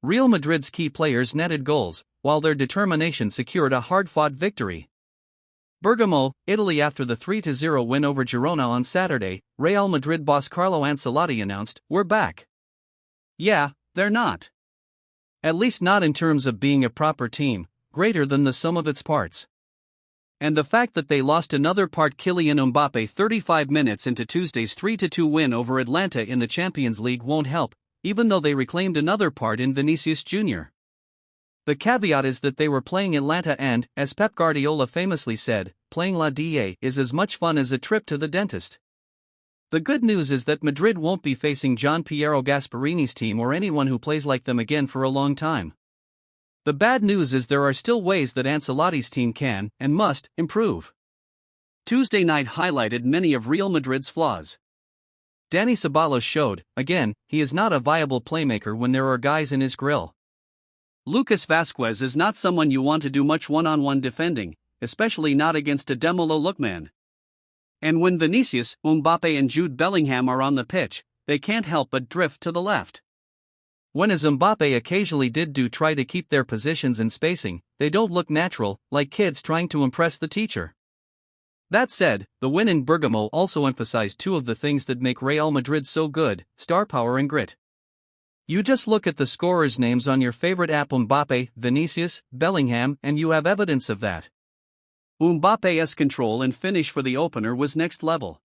Real Madrid's key players netted goals, while their determination secured a hard-fought victory. Bergamo, Italy. After the 3-0 win over Girona on Saturday, Real Madrid boss Carlo Ancelotti announced, "We're back." Yeah, they're not. At least not in terms of being a proper team, greater than the sum of its parts. And the fact that they lost another part, Kylian Mbappe 35 minutes into Tuesday's 3-2 win over Atalanta in the Champions League, won't help, even though they reclaimed another part in Vinicius Jr. The caveat is that they were playing Atalanta and, as Pep Guardiola famously said, playing La DA is as much fun as a trip to the dentist. The good news is that Madrid won't be facing Gian Piero Gasperini's team or anyone who plays like them again for a long time. The bad news is there are still ways that Ancelotti's team can, and must, improve. Tuesday night highlighted many of Real Madrid's flaws. Dani Ceballos showed, again, he is not a viable playmaker when there are guys in his grill. Lucas Vazquez is not someone you want to do much one-on-one defending, especially not against ademola lookman. And when Vinicius, Mbappe and Jude Bellingham are on the pitch, they can't help but drift to the left. When, as Mbappe occasionally did try to keep their positions and spacing, they don't look natural, like kids trying to impress the teacher. That said, the win in Bergamo also emphasized two of the things that make Real Madrid so good: star power and grit. You just look at the scorers' names on your favorite app: Mbappe, Vinicius, Bellingham, and you have evidence of that. Mbappe's control and finish for the opener was next level.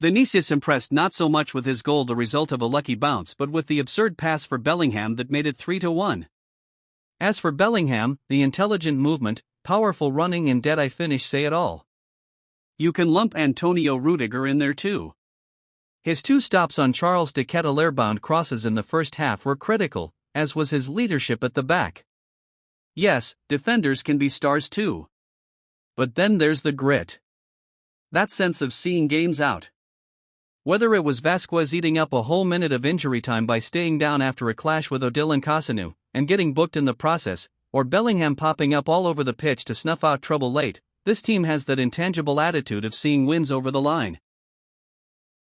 Vinicius impressed not so much with his goal, the result of a lucky bounce, but with the absurd pass for Bellingham that made it 3-1. As for Bellingham, the intelligent movement, powerful running and dead-eye finish say it all. You can lump Antonio Rudiger in there too. His two stops on Charles de Ketelaere bound crosses in the first half were critical, as was his leadership at the back. Yes, defenders can be stars too. But then there's the grit. That sense of seeing games out. Whether it was Vazquez eating up a whole minute of injury time by staying down after a clash with Odilon Kossounou, and getting booked in the process, or Bellingham popping up all over the pitch to snuff out trouble late, this team has that intangible attitude of seeing wins over the line.